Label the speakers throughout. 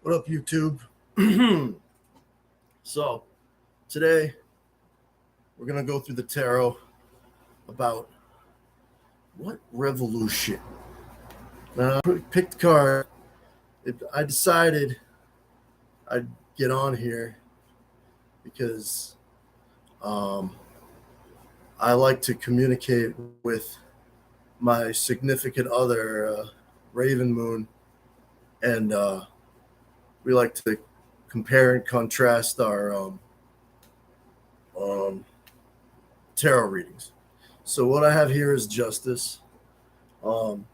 Speaker 1: What up, YouTube? So, today we're going to go through the tarot about what revolution. Now, I picked the card. I decided I'd get on here because um, I like to communicate with my significant other, Raven Moon, and we like to compare and contrast our um, tarot readings. So what I have here is justice. Um,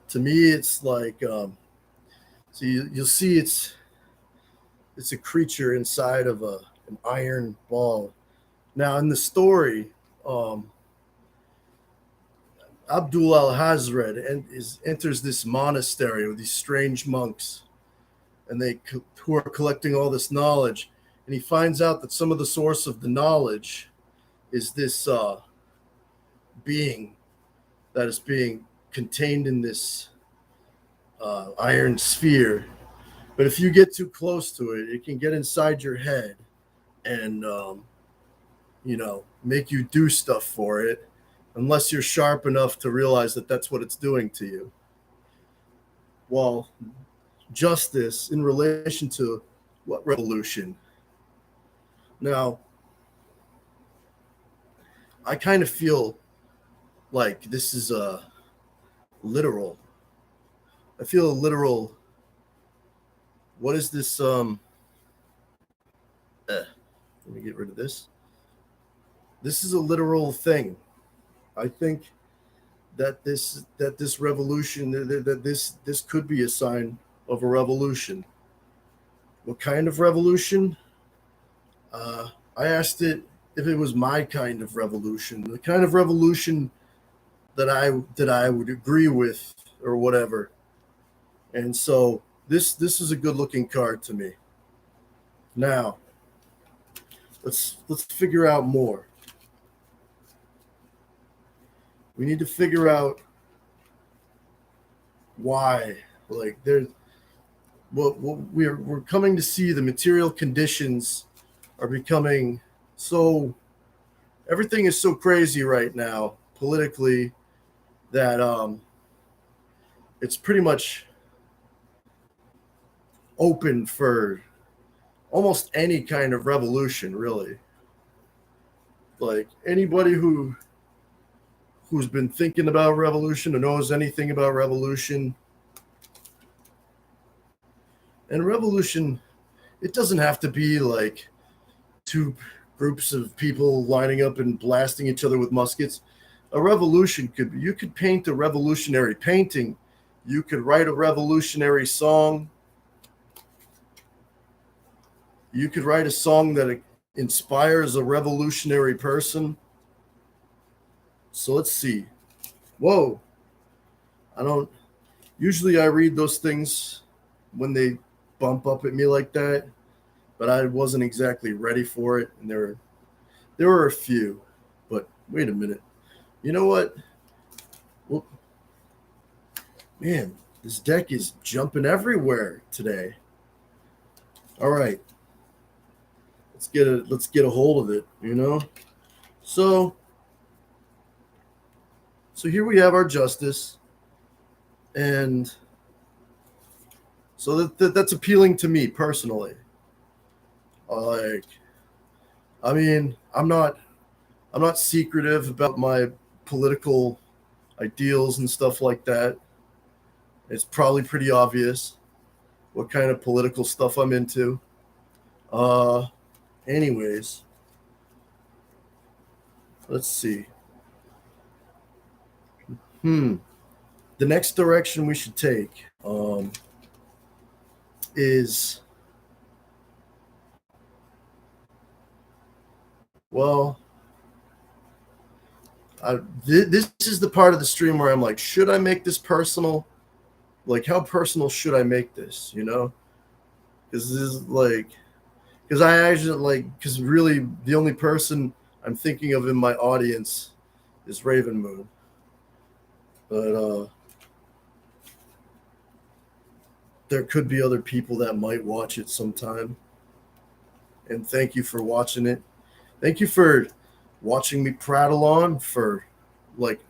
Speaker 1: to me, it's like you'll see it's a creature inside of an iron ball. Now in the story, um, Abdul Al Hazred enters this monastery with these strange monks, and who are collecting all this knowledge, and he finds out that some of the source of the knowledge is this being that is being contained in this iron sphere. But if you get too close to it, it can get inside your head and, make you do stuff for it, unless you're sharp enough to realize that that's what it's doing to you. Well, justice in relation to what revolution? Now, I kind of feel like this is a literal. I feel a literal. What is this? Let me get rid of this. This is a literal thing. I think that this revolution, that this could be a sign of a revolution. What kind of revolution? I asked it if it was my kind of revolution, the kind of revolution that I would agree with or whatever. And so this is a good looking card to me. Now, let's figure out more. We need to figure out why. Like there's what we're coming to see, the material conditions are becoming so, everything is so crazy right now politically that it's pretty much open for almost any kind of revolution, really. Like anybody who's been thinking about revolution or knows anything about revolution. And revolution, it doesn't have to be like two groups of people lining up and blasting each other with muskets. A revolution you could paint a revolutionary painting. You could write a revolutionary song. You could write a song that inspires a revolutionary person. So let's see. Whoa. Usually I read those things when they bump up at me like that, but I wasn't exactly ready for it. And there were a few, but wait a minute. You know what? Well, man, this deck is jumping everywhere today. All right. Let's get a hold of it, So here we have our justice, and so that's appealing to me personally. Like, I mean, I'm not secretive about my political ideals and stuff like that. It's probably pretty obvious what kind of political stuff I'm into. Anyways, let's see. The next direction we should take is, well, this is the part of the stream where I'm like, should I make this personal? Like, how personal should I make this? Because this is like, because really the only person I'm thinking of in my audience is Raven Moon. But there could be other people that might watch it sometime. And thank you for watching it. Thank you for watching me prattle on for like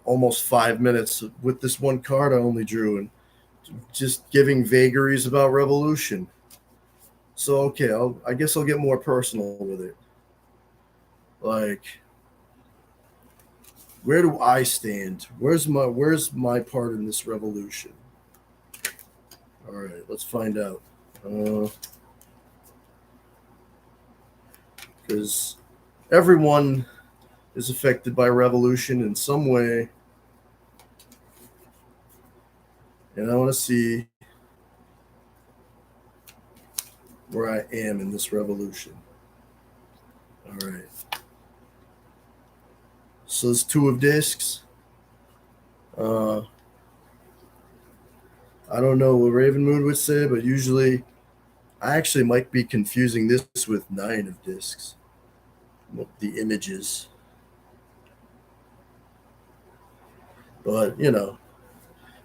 Speaker 1: almost 5 minutes with this one card I only drew and just giving vagaries about Revolution. So okay, I guess I'll get more personal with it. Like, where do I stand? Where's my part in this revolution? All right, let's find out. Because everyone is affected by revolution in some way, and I want to see where I am in this revolution. All right. So there's two of discs. I don't know what Raven Mood would say, but usually I actually might be confusing this with nine of discs. The images. But, it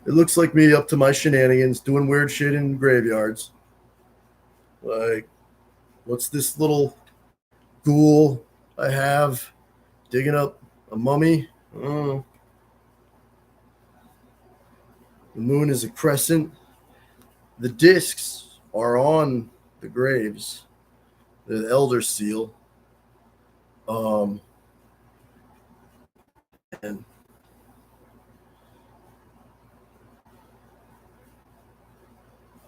Speaker 1: looks like me up to my shenanigans, doing weird shit in graveyards. Like, what's this little ghoul I have digging up a mummy? The moon is a crescent. The discs are on the graves. The elder seal. And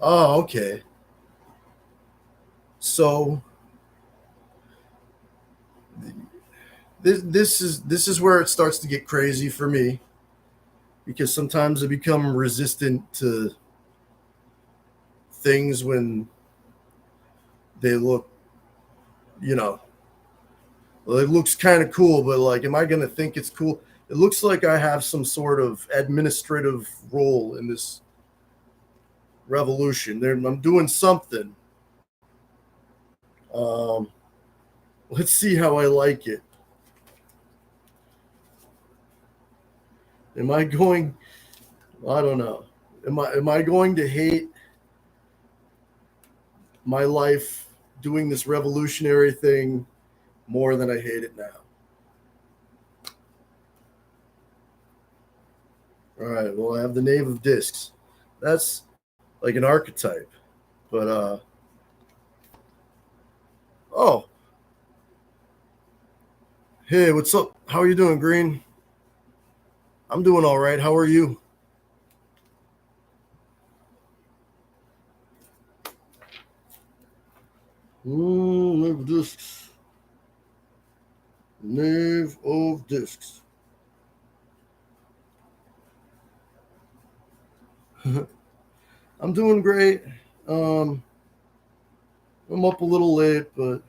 Speaker 1: oh, okay. So this is where it starts to get crazy for me, because sometimes I become resistant to things when they look, you know, well, it looks kind of cool, but like, am I going to think it's cool? It looks like I have some sort of administrative role in this revolution. I'm doing something. Um, let's see how I like it. Am I going? I don't know. Am I going to hate my life doing this revolutionary thing more than I hate it now? All right. Well, I have the Knave of Discs. That's like an archetype, but oh, hey, what's up? How are you doing, Green? I'm doing all right. How are you? Knave of Discs. Knave of Discs. I'm doing great. Um, I'm up a little late, but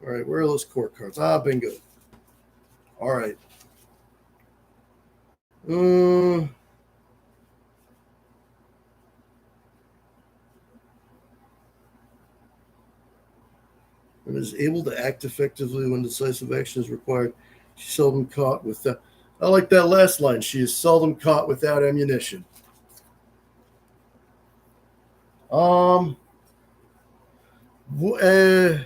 Speaker 1: all right. Where are those court cards? Ah, bingo. All right. Uh, and is able to act effectively when decisive action is required. She's seldom caught with that. I like that last line. She is seldom caught without ammunition. Um, uh,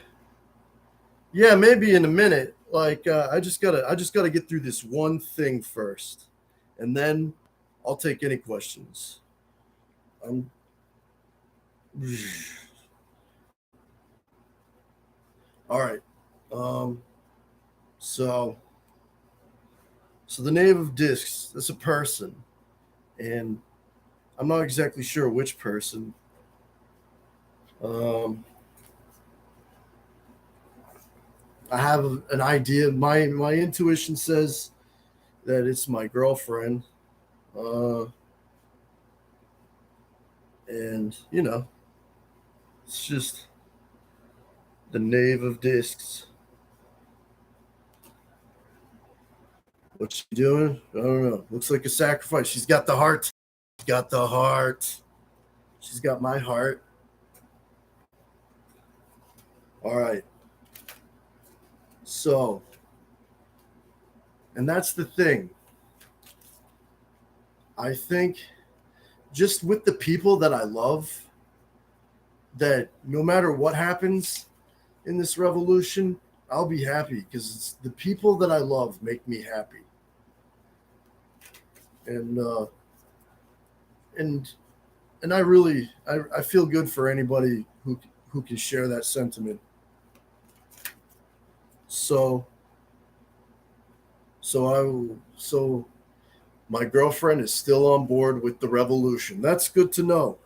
Speaker 1: yeah, maybe in a minute. Like, I just gotta get through this one thing first, and then I'll take any questions. Um, all right. Um, so, so the Knave of Discs. That's a person, and I'm not exactly sure which person. Um, I have an idea. My intuition says that it's my girlfriend, uh, and it's just the Knave of Discs. What's she doing? I don't know. Looks like a sacrifice. She's got the heart. She's got the heart. She's got my heart. All right. So, and that's the thing. I think just with the people that I love, that no matter what happens in this revolution, I'll be happy because the people that I love make me happy. And and and I really I feel good for anybody who can share that sentiment. So so my girlfriend is still on board with the revolution. That's good to know.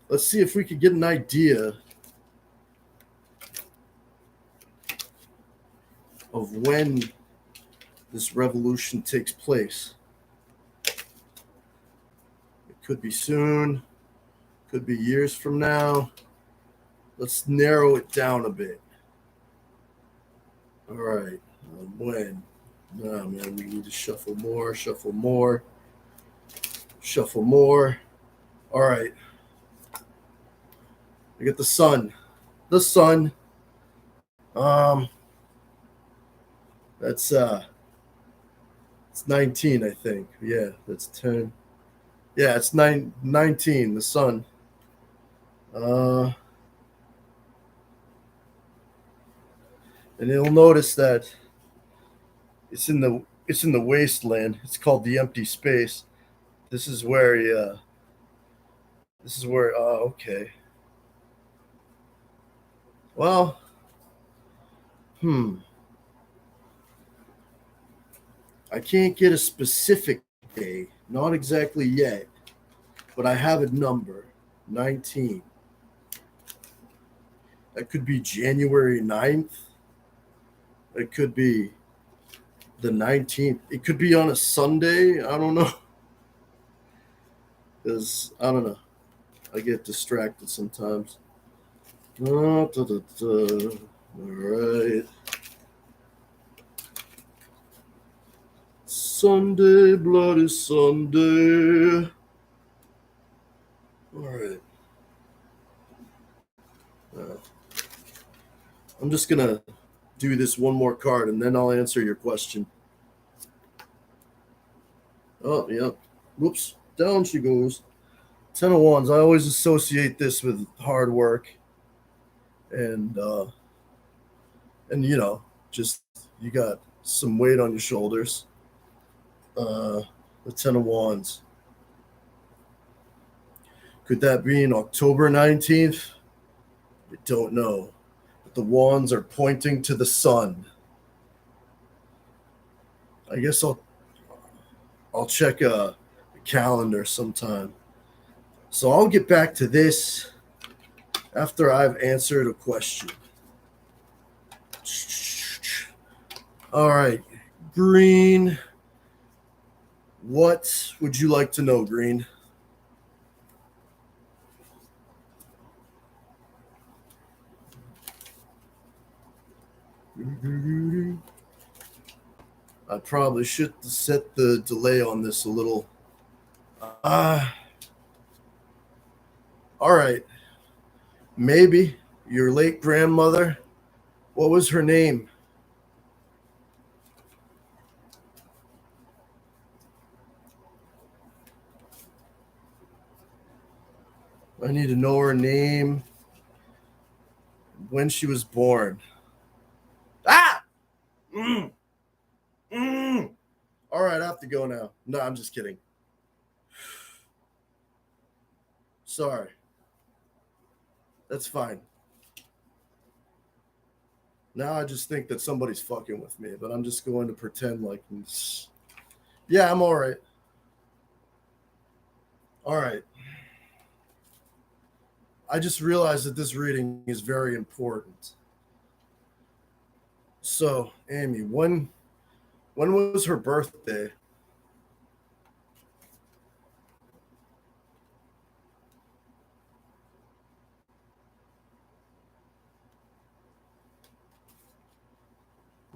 Speaker 1: Let's see if we could get an idea of when this revolution takes place. It could be soon, could be years from now. Let's narrow it down a bit. All right. When? Nah, man, we need to shuffle more, shuffle more, shuffle more. All right. I get the sun. The sun. Um, that's it's 19, I think. Yeah, that's 10. Yeah, it's 19. The sun. Uh, and you'll notice that it's in the wasteland. It's called the empty space. This is where this is where okay. Well, hmm. I can't get a specific day, not exactly yet, but I have a number, 19. That could be January 9th. It could be the 19th. It could be on a Sunday. I don't know. Because, I don't know. I get distracted sometimes. All right. Sunday, bloody Sunday. All right. I'm just going to do this one more card and then I'll answer your question. Oh, yeah. Whoops. Down she goes. 10 of Wands. I always associate this with hard work and just you got some weight on your shoulders. The 10 of Wands. Could that be in October 19th? I don't know. But the wands are pointing to the sun. I guess I'll check a calendar sometime. So I'll get back to this after I've answered a question. All right, Green. What would you like to know, Green? I probably should set the delay on this a little. All right. Maybe your late grandmother. What was her name? I need to know her name, when she was born. Ah! Mm. Mm. All right, I have to go now. No, I'm just kidding. Sorry. That's fine. Now I just think that somebody's fucking with me, but I'm just going to pretend like, yeah, I'm all right. All right. I just realized that this reading is very important. So, Amy, when was her birthday?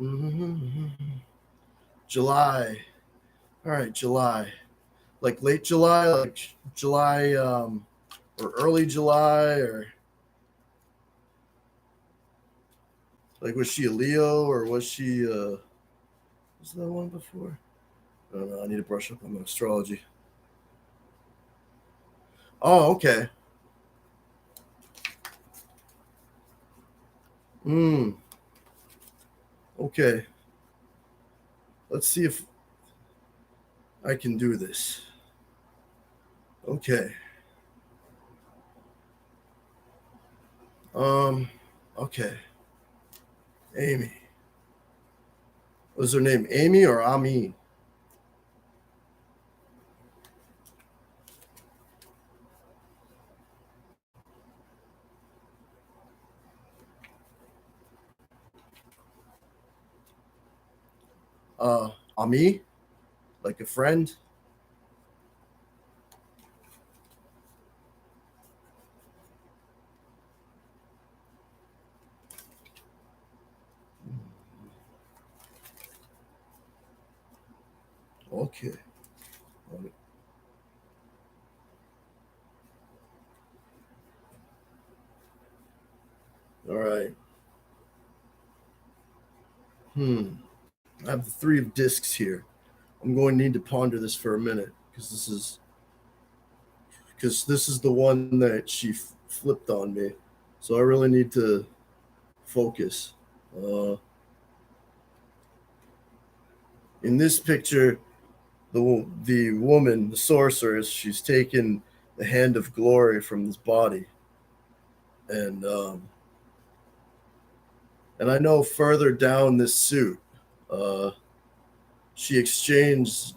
Speaker 1: Mm-hmm. July. All right, July. Like late July, like July or early July, or like was she a Leo or was she Was that one before? I don't know. I need to brush up on my astrology. Oh, okay. Hmm. Okay. Let's see if I can do this. Okay. Um. Okay. Amy. Was her name Amy or Ami? Ami? Like a friend? Okay. All right. Hmm. I have the three of discs here. I'm going to need to ponder this for a minute because this is the one that she flipped on me. So I really need to focus. Uh, in this picture, the woman, the sorceress, she's taken the hand of glory from this body, and I know further down this suit, uh, she exchanges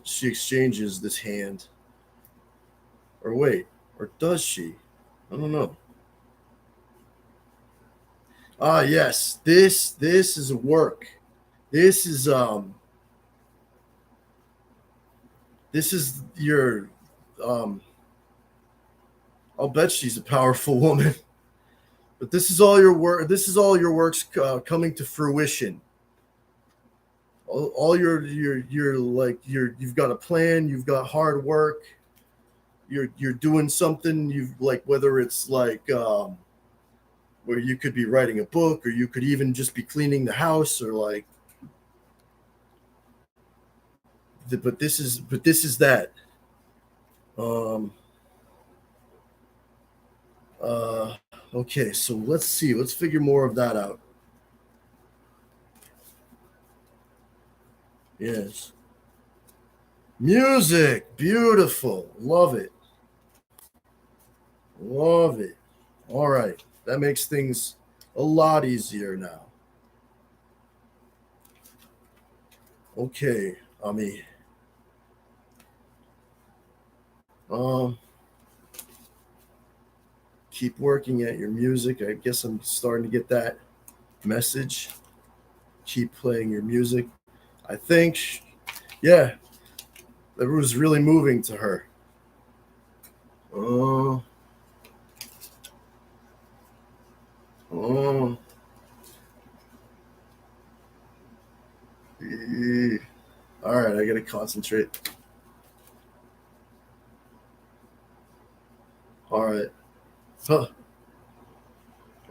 Speaker 1: this hand, or wait, or does she? I don't know. Ah, yes, this is work. This is this is your um. I'll bet she's a powerful woman. But this is all your work. This is all your works coming to fruition. All your like you've got a plan. You've got hard work. You're doing something. You've like whether it's like where you could be writing a book, or you could even just be cleaning the house, or like. But this is that. Um. Uh. Okay. So let's see. Let's figure more of that out. Yes. Music, beautiful. Love it. Love it. All right. That makes things a lot easier now. Okay, Ami. Um, keep working at your music. I guess I'm starting to get that message. Keep playing your music. I think, yeah, that was really moving to her. Oh, oh, all right. I gotta concentrate. All right. Huh.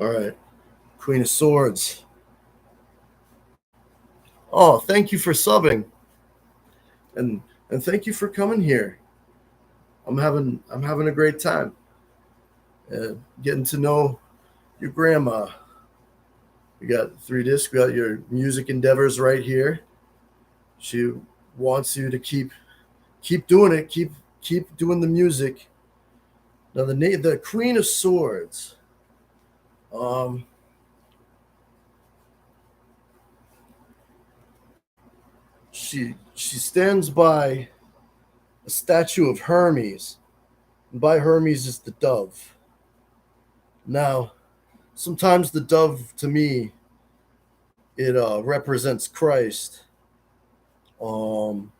Speaker 1: All right. Queen of Swords. Oh, thank you for subbing, and thank you for coming here. I'm having a great time. Getting to know your grandma. We got three discs. We got your music endeavors right here. She wants you to keep doing it. Keep doing the music. Now the Queen of Swords. Um, she stands by a statue of Hermes. And by Hermes is the dove. Now, sometimes the dove to me it represents Christ. Um,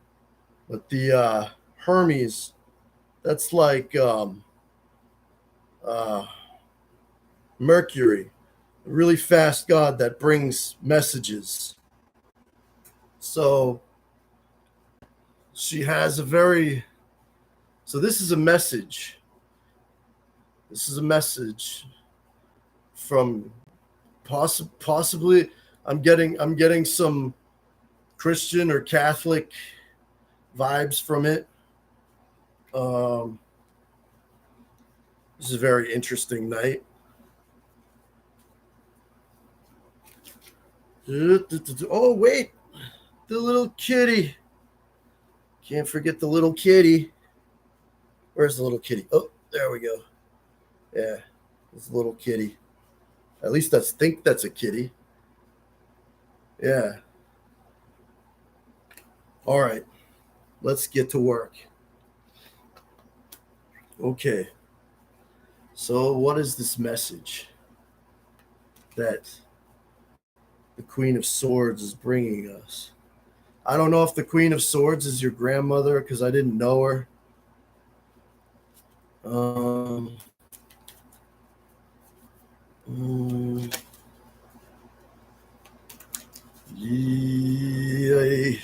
Speaker 1: but the Hermes, that's like uh, Mercury, a really fast god that brings messages. So she has a very so this is a message. This is a message from possibly I'm getting Christian or Catholic vibes from it. Um, this is a very interesting night. Oh, wait. The little kitty. Can't forget the little kitty. Where's the little kitty? Oh, there we go. Yeah, it's a little kitty. At least I think that's a kitty. Yeah. All right. Let's get to work. Okay. So, what is this message that the Queen of Swords is bringing us? I don't know if the Queen of Swords is your grandmother because I didn't know her. Um, mm, yeah.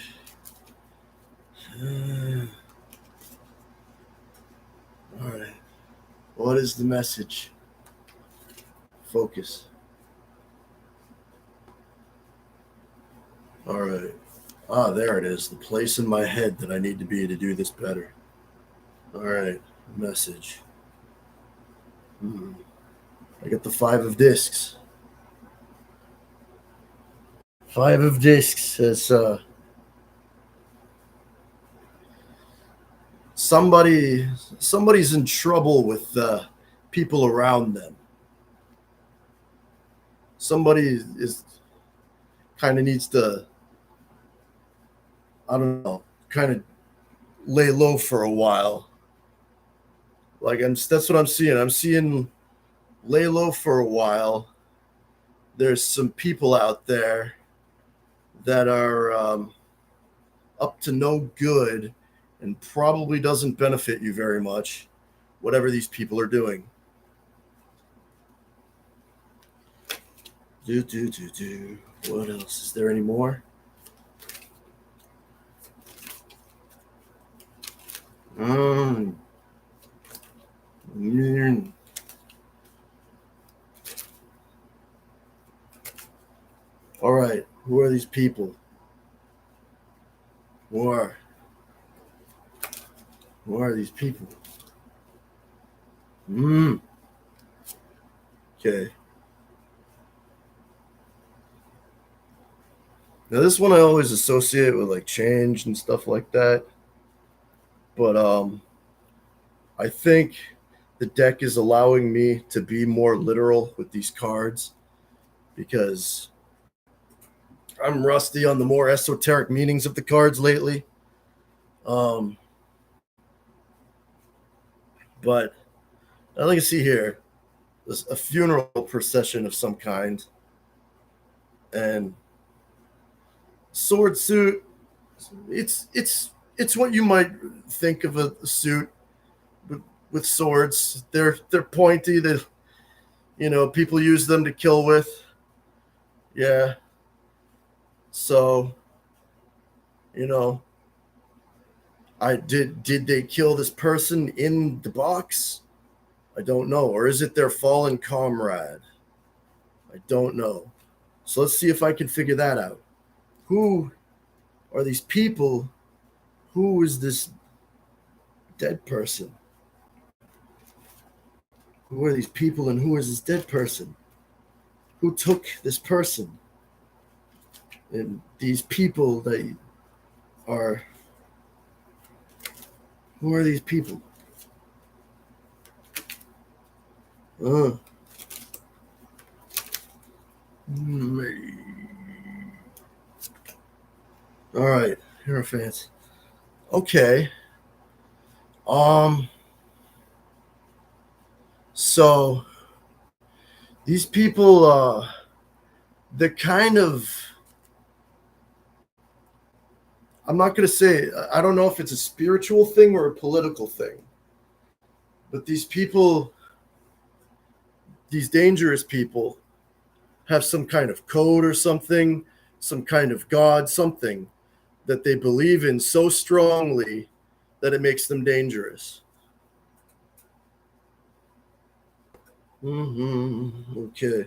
Speaker 1: All right. What is the message? Focus. All right. Ah, there it is. The place in my head that I need to be to do this better. All right. Message. I got the 5 of discs. 5 of discs says somebody's in trouble with people around them. Somebody is kind of needs to, I don't know, kind of lay low for a while. Like that's what I'm seeing. I'm seeing lay low for a while. There's some people out there that are up to no good and probably doesn't benefit you very much, whatever these people are doing. Do. What else? Is there any more? Mm. All right. Who are these people? Who are these people? Okay. Now this one I always associate with like change and stuff like that. But I think the deck is allowing me to be more literal with these cards because I'm rusty on the more esoteric meanings of the cards lately. Um, but I think I see here there's a funeral procession of some kind, and sword suit. It's what you might think of a suit with swords. They're pointy. They people use them to kill with. Yeah. So you know I did they kill this person in the box? I don't know. Or is it their fallen comrade? I don't know. So let's see if I can figure that out. Who are these people? Who is this dead person? Who are these people and who is this dead person? Who took this person? And these people that are. Who are these people? Uh, all right, Hierophants. Okay. Um. So these people, they're kind of. I'm not going to say. I don't know if it's a spiritual thing or a political thing. But these people, these dangerous people, have some kind of code or something, some kind of God, something that they believe in so strongly that it makes them dangerous. Okay.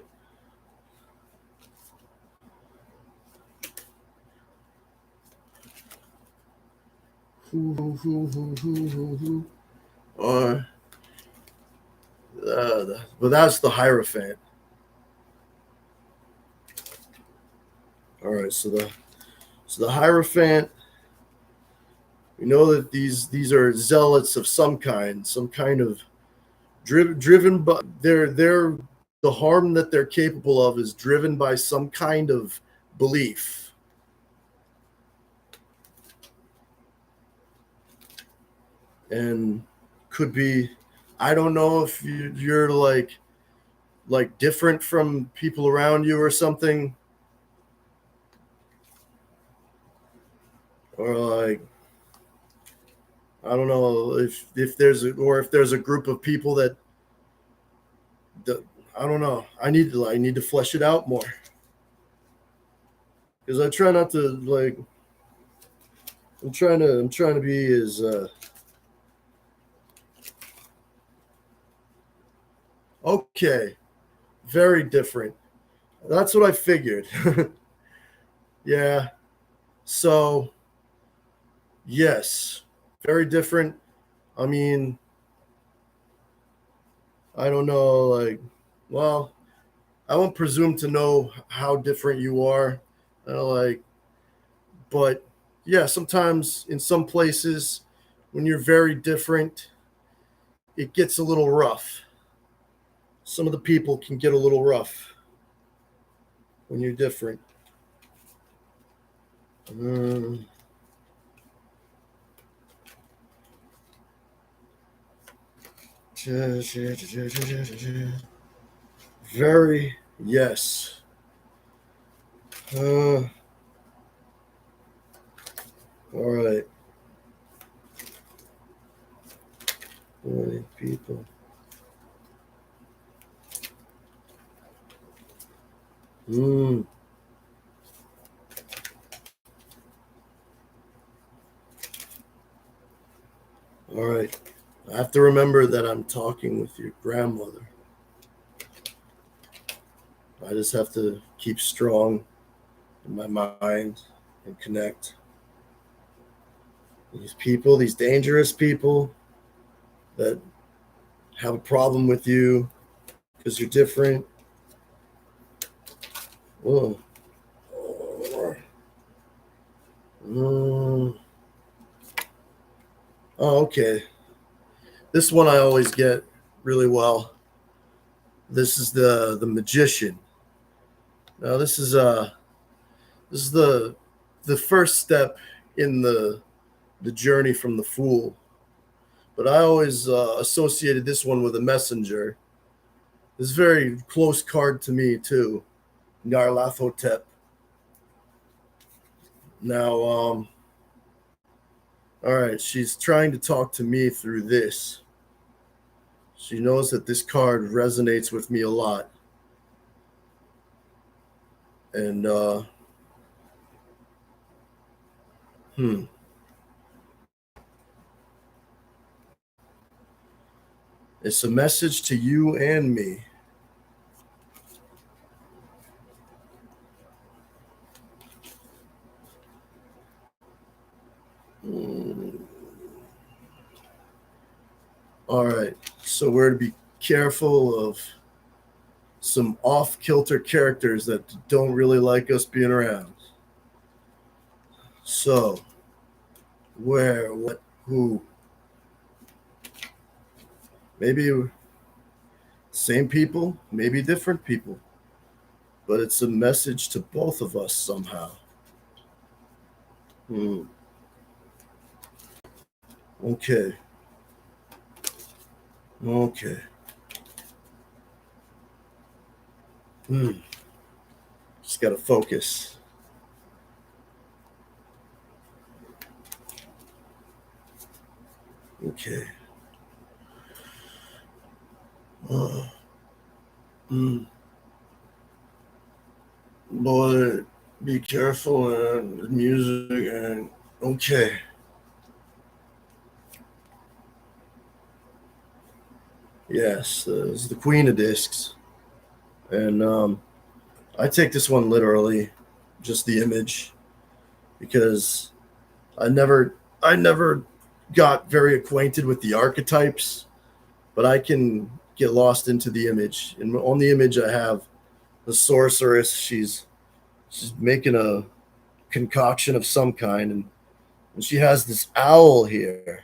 Speaker 1: Or but that's the Hierophant. All right, so the Hierophant. We know that these are zealots of some kind of driven by they're the harm that they're capable of is driven by some kind of belief, and could be, I don't know if you're like different from people around you or something, or like I don't know if there's if there's a group of people that I don't know. I need to flesh it out more because I try not to like. I'm trying to be as okay, very different. That's what I figured. Yeah. So yes, very different. I mean, I don't know. Like, well, I won't presume to know how different you are. Like, but yeah, sometimes in some places when you're very different, it gets a little rough. Some of the people can get a little rough when you're different. Um, very yes. All right. All right, people. Mm, all right. I have to remember that I'm talking with your grandmother. I just have to keep strong in my mind and connect. These people, these dangerous people that have a problem with you because you're different. Oh, mm. Oh, okay. This one I always get really well. This is the magician. Now this is the first step in the journey from the fool. But I always associated this one with a messenger. This is a very close card to me too, Nyarlathotep. Now, all right, she's trying to talk to me through this. She knows that this card resonates with me a lot, and hmm, it's a message to you and me. Hmm. All right, so we're to be careful of some off kilter characters that don't really like us being around. So, where, what, who? Maybe same people, maybe different people, but it's a message to both of us somehow. Hmm. Okay. Okay. Hmm. Just got to focus. Okay. Uh, hmm. Boy, be careful and music and okay. Yes, it's the Queen of Discs, and I take this one literally, just the image, because I never I never got very acquainted with the archetypes, but I can get lost into the image. And on the image, I have the sorceress. She's making a concoction of some kind, and she has this owl here.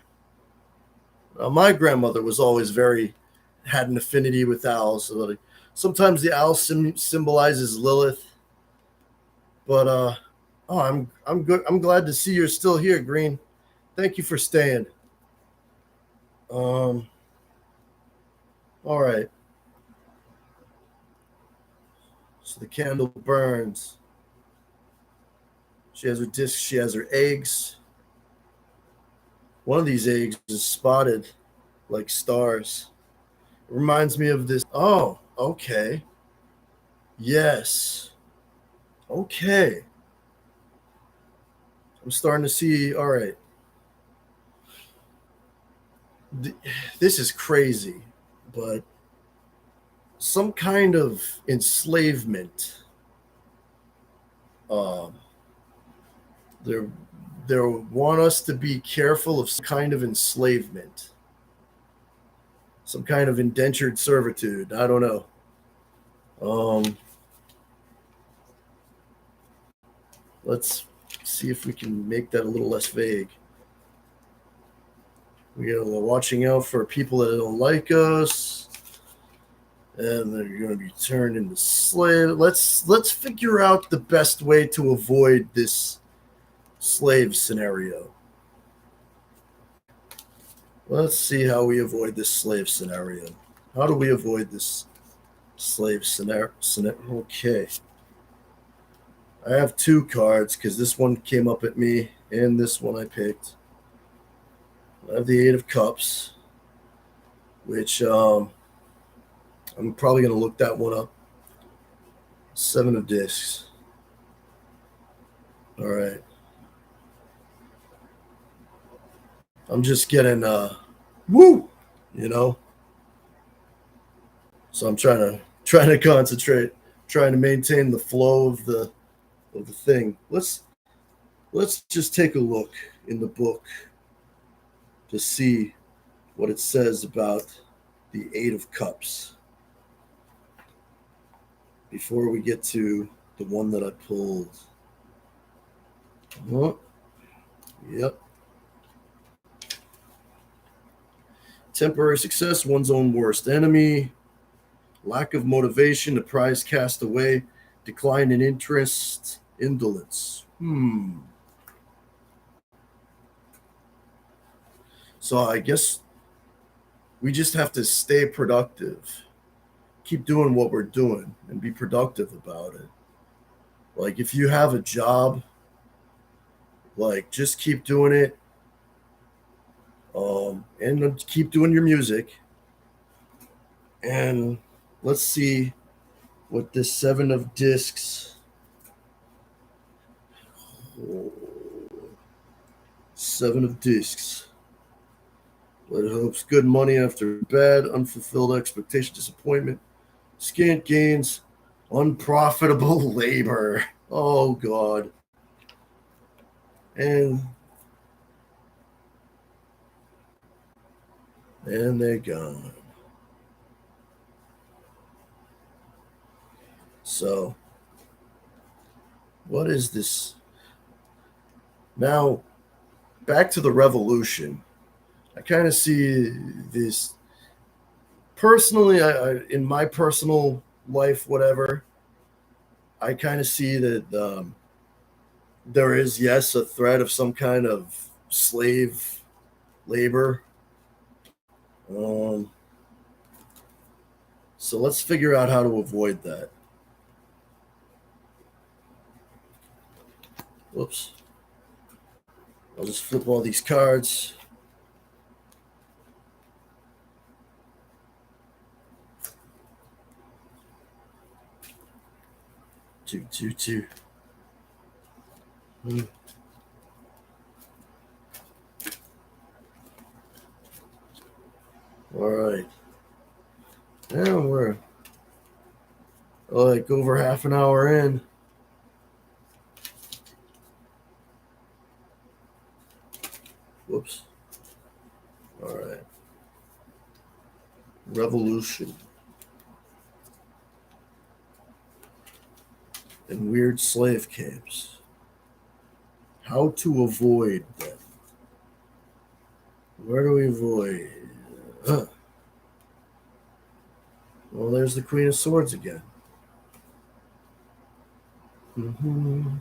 Speaker 1: Now, my grandmother was always very had an affinity with owls. So like, sometimes the owl symbolizes Lilith, but oh, I'm good. I'm glad to see you're still here, Green. Thank you for staying. Um, all right. So the candle burns. She has her disc. She has her eggs. One of these eggs is spotted like stars. It reminds me of this. Oh, okay. Yes. Okay. I'm starting to see. All right. This is crazy, but some kind of enslavement. Um, they they want us to be careful of some kind of enslavement, some kind of indentured servitude. I don't know. Um, let's see if we can make that a little less vague. We're watching out for people that don't like us, and they're going to be turned into slaves. Let's figure out the best way to avoid this slave scenario. Let's see how we avoid this slave scenario. How do we avoid this slave scenario? Okay. I have two cards because this one came up at me and this one I picked. I have the Eight of Cups, which I'm probably going to look that one up. Seven of Discs. All right. I'm just getting woo, you know. So I'm trying to concentrate, trying to maintain the flow of the thing. Let's just take a look in the book to see what it says about the Eight of Cups before we get to the one that I pulled. Oh, yep. Temporary success, one's own worst enemy. Lack of motivation, the prize cast away. Decline in interest, indolence. So I guess we just have to stay productive. Keep doing what we're doing and be productive about it. Like if you have a job, like just keep doing it, and keep doing your music. And let's see what this Seven of Discs. Oh, Seven of Discs. Let hopes, good money after bad, unfulfilled expectation, disappointment, scant gains, unprofitable labor. Oh God. And they're gone. So, what is this? Now, back to the revolution. I kind of see this personally. In my personal life, whatever, I kind of see that there is, yes, a threat of some kind of slave labor. Um, so let's figure out how to avoid that. Whoops. I'll just flip all these cards. Two. All right. Now we're like over half an hour in. Whoops. All right. Revolution and weird slave camps. How to avoid them. Where do we avoid? Huh. Well, there's the Queen of Swords again. Mm-hmm.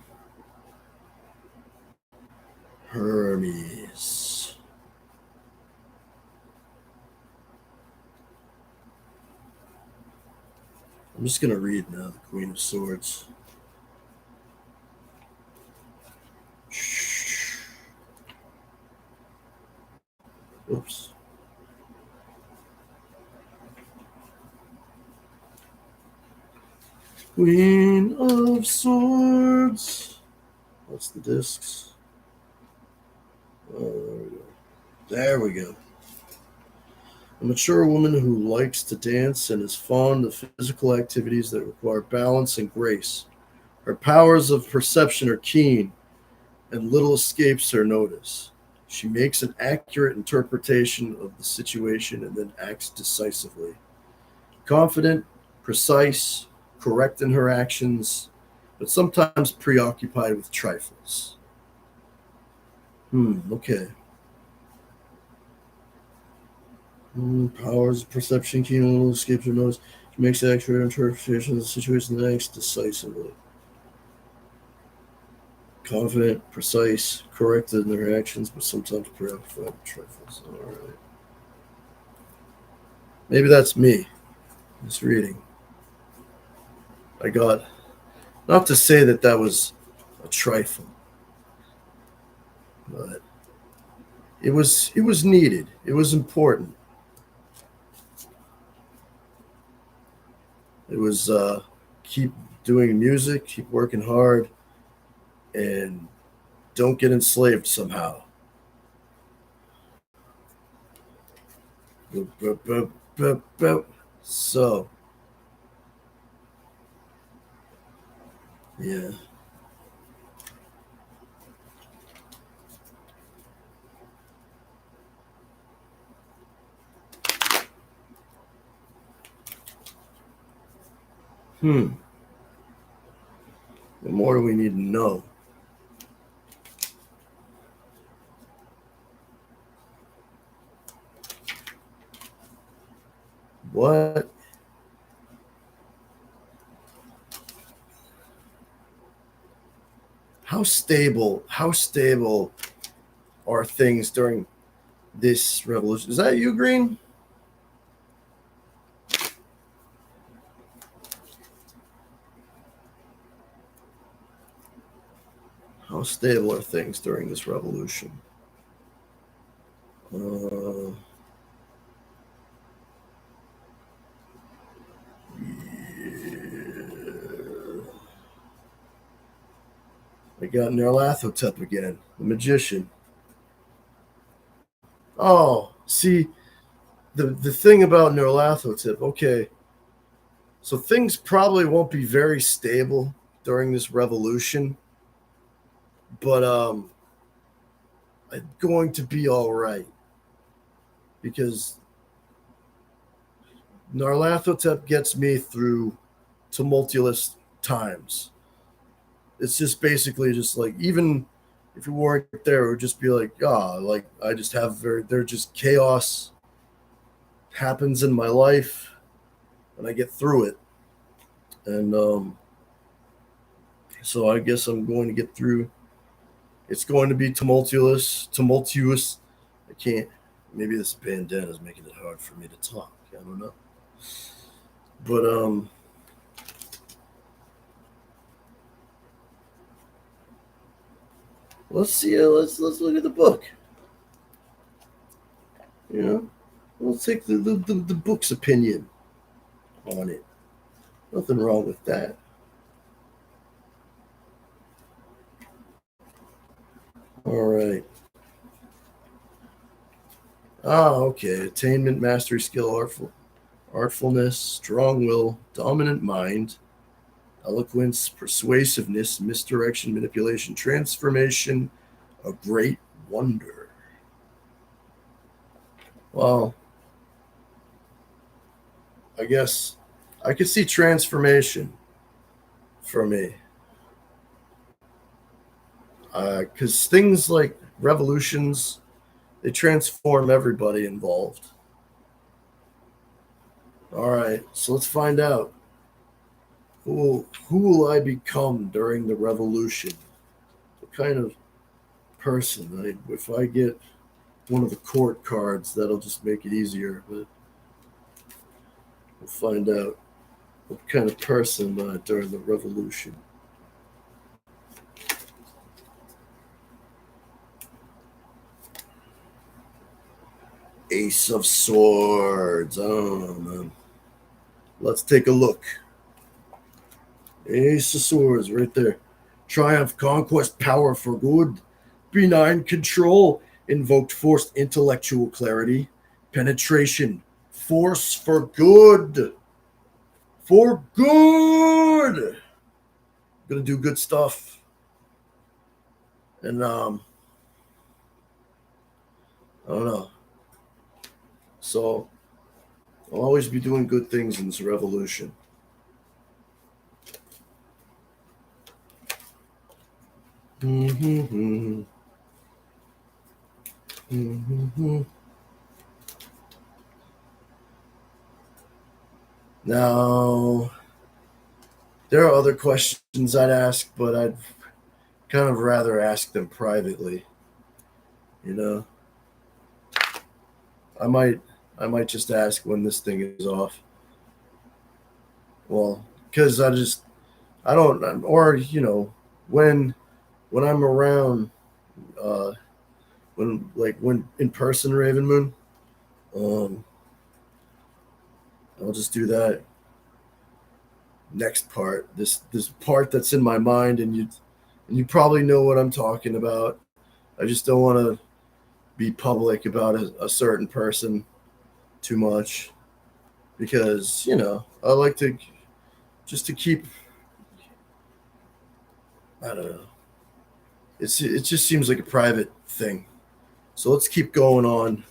Speaker 1: Hermes. I'm just going to read now the Queen of Swords. Oops. Queen of Swords. What's the discs? Oh, there we go. A mature woman who likes to dance and is fond of physical activities that require balance and grace. Her powers of perception are keen, and little escapes her notice. She makes an accurate interpretation of the situation and then acts decisively. Confident, precise, correct in her actions, but sometimes preoccupied with trifles. Okay. Powers of perception, keen, and little escapes her notice. She makes accurate interpretation of the situation and acts decisively. Confident, precise, corrected in their actions, but sometimes preoccupied with trifles. All right. Maybe that's me. Just reading. I got not to say that that was a trifle, but it was needed. It was important. It was keep doing music, keep working hard, and don't get enslaved somehow. Boop, boop, boop, boop, boop. So, yeah. What more do we need to know? What? How stable are things during this revolution? Is that you, Green? How stable are things during this revolution? Uh, yeah. I got Nerlathotep again, the magician. Oh, see, the thing about Nerlathotep, okay, so things probably won't be very stable during this revolution, but I'm going to be all right because Narlathotep gets me through tumultuous times. It's just basically just like even if you weren't there, it would just be like, like I just have they're just chaos happens in my life and I get through it. And so I guess I'm going to get through. It's going to be tumultuous. I can't. Maybe this bandana is making it hard for me to talk. I don't know. But let's see. Let's look at the book. You know, we'll take the book's opinion on it. Nothing wrong with that. All right. Okay. Attainment, mastery, skill, artfulness, strong will, dominant mind, eloquence, persuasiveness, misdirection, manipulation, transformation, a great wonder. Well, I guess I could see transformation for me, because things like revolutions, they transform everybody involved. All right, so let's find out who will I become during the revolution? What kind of person? If I get one of the court cards, that'll just make it easier. But we'll find out what kind of person during the revolution. Ace of Swords. I don't know, man. Let's take a look. Ace of Swords, right there. Triumph, conquest, power for good. Benign control, invoked forced intellectual clarity. Penetration, force for good. For good. Gonna do good stuff. And I don't know. So I'll always be doing good things in this revolution. Mm-hmm. Mm-hmm. Now, there are other questions I'd ask, but I'd kind of rather ask them privately. You know, I might, I might just ask when this thing is off. Well, because I don't, or when I'm around, uh, when in person, Raven Moon, um, I'll just do that next part. This part that's in my mind, and you probably know what I'm talking about. I just don't want to be public about a certain person too much because I like to just to keep. I don't know. It just seems like a private thing. So let's keep going on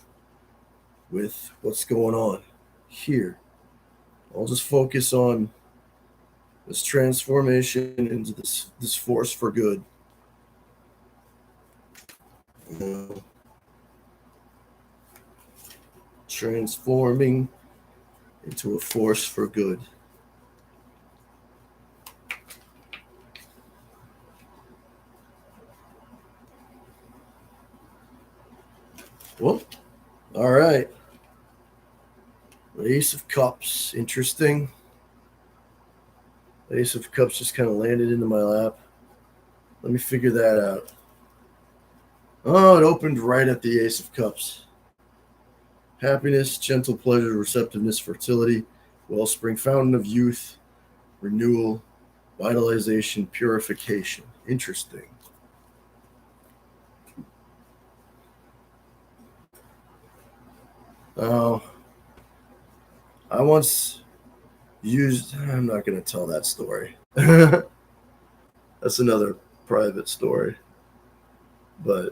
Speaker 1: with what's going on here. I'll just focus on this transformation into this force for good. You know, transforming into a force for good. Well, all right. The Ace of Cups, interesting. The Ace of Cups just kind of landed into my lap. Let me figure that out. Oh, it opened right at the Ace of Cups. Happiness, gentle pleasure, receptiveness, fertility, wellspring, fountain of youth, renewal, vitalization, purification. Interesting. Oh, I once used. I'm not going to tell that story. That's another private story. But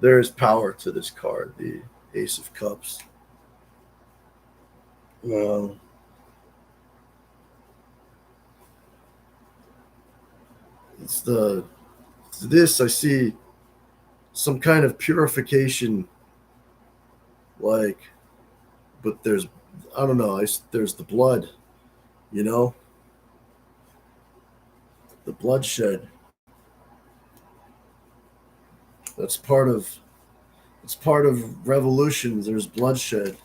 Speaker 1: there is power to this card, the Ace of Cups. Well, it's the this I see some kind of purification, like, but there's I don't know. There's the blood, you know, the bloodshed. That's part of it's part of revolutions. There's bloodshed.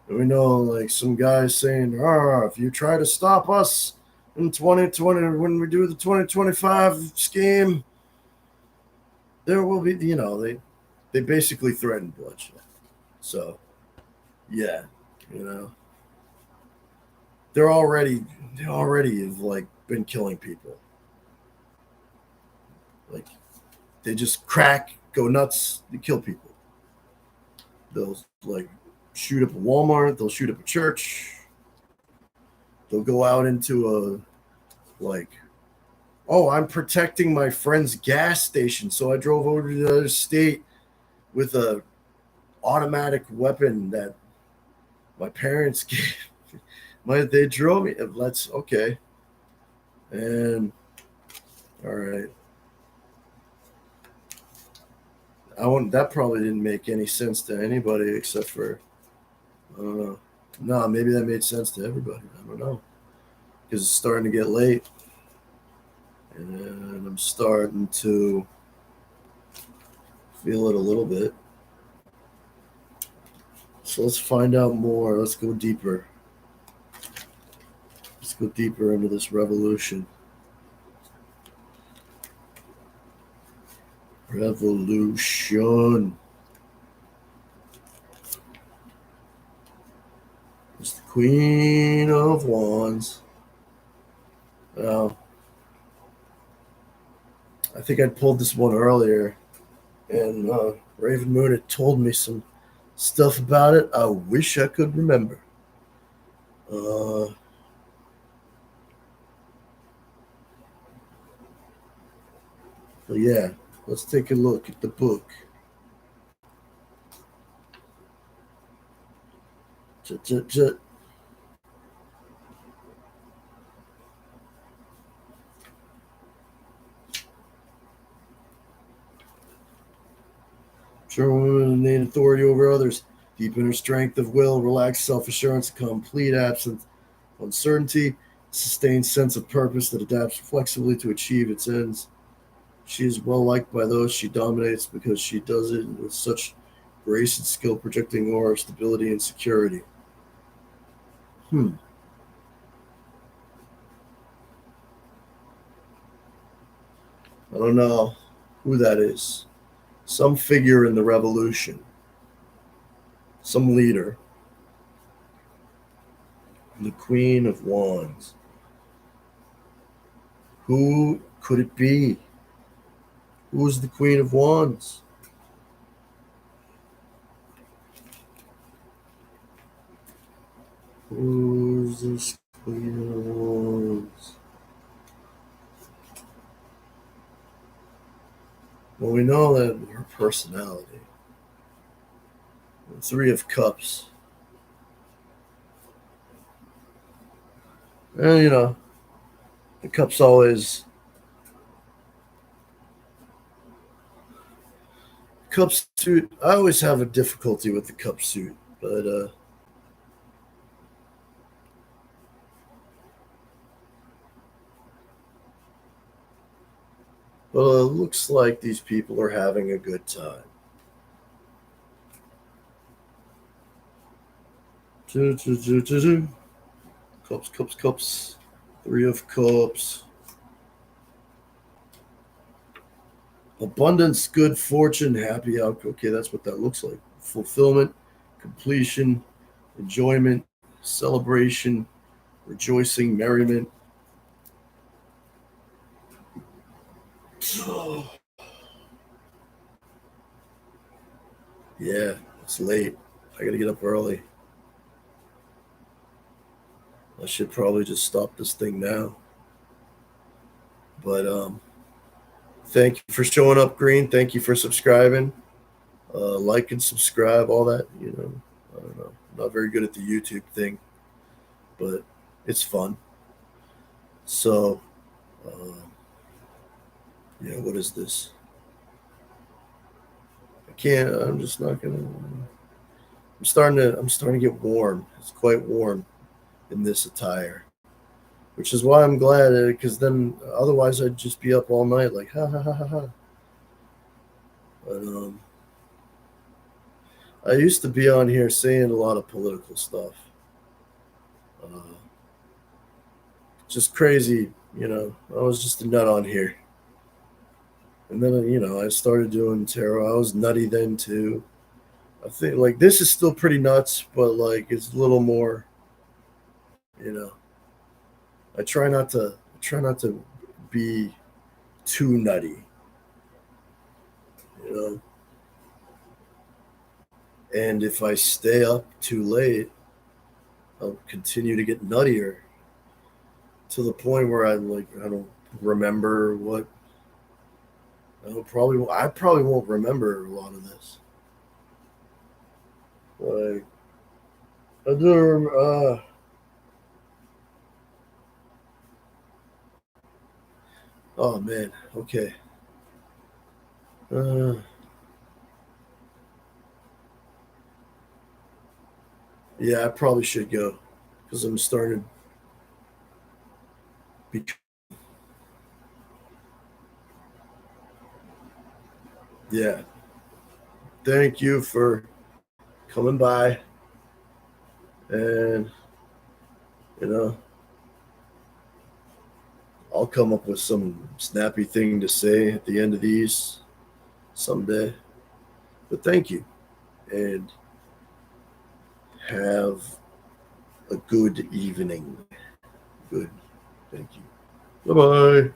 Speaker 1: And we know, like some guys saying, "Ah, if you try to stop us in 2020 when we do the 2025 scheme, there will be." They basically threaten bloodshed. So yeah, you know, they already have like been killing people. Like they just crack, go nuts, they kill people. They'll like shoot up a Walmart. They'll shoot up a church. They'll go out into a like, oh, I'm protecting my friend's gas station, so I drove over to the other state with a automatic weapon that my parents gave. They drove me. Let's okay, and all right. I won't. That probably didn't make any sense to anybody except for I don't know. No, maybe that made sense to everybody. I don't know because it's starting to get late, and I'm starting to feel it a little bit. So let's find out more. Let's go deeper. Let's go deeper into this revolution. Revolution. It's the Queen of Wands. Now, I think I pulled this one earlier, and Raven Moon had told me some stuff about it. I wish I could remember. Uh, but yeah, let's take a look at the book. Ch-ch-ch. Sure, women gain authority over others, deep inner strength of will, relaxed self-assurance, complete absence of uncertainty, sustained sense of purpose that adapts flexibly to achieve its ends. She is well liked by those she dominates because she does it with such grace and skill, projecting aura of stability and security. Hmm. I don't know who that is. Some figure in the revolution, some leader, the Queen of Wands. Who could it be? Who's the Queen of Wands? Who's this Queen of Wands? Well, we know that her personality. The Three of Cups. And, the cups always. Cup suit. I always have a difficulty with the cup suit, but it looks like these people are having a good time. Cups, cups, cups. Three of Cups. Abundance, good fortune, happy outcome. Okay, that's what that looks like. Fulfillment, completion, enjoyment, celebration, rejoicing, merriment. Oh, yeah, it's late. I gotta get up early. I should probably just stop this thing now. But thank you for showing up, Green. Thank you for subscribing. Like and subscribe, all that. I don't know. I'm not very good at the YouTube thing, but it's fun. So, uh, yeah, what is this? I can't. I'm just not gonna. I'm starting to get warm. It's quite warm in this attire, which is why I'm glad. Because then, otherwise, I'd just be up all night, like ha ha ha ha ha. But I used to be on here saying a lot of political stuff. Uh, just crazy, I was just a nut on here. And then, I started doing tarot. I was nutty then too. I think like this is still pretty nuts, but like it's a little more, you know. I try not to be too nutty, you know. And if I stay up too late, I'll continue to get nuttier to the point where I don't remember what I probably won't remember a lot of this. Like, I do. Oh man. Okay. Uh, yeah, I probably should go because I'm starting to be. Yeah. Thank you for coming by, and you know, I'll come up with some snappy thing to say at the end of these someday. But thank you, and have a good evening. Good. Thank you. Bye bye.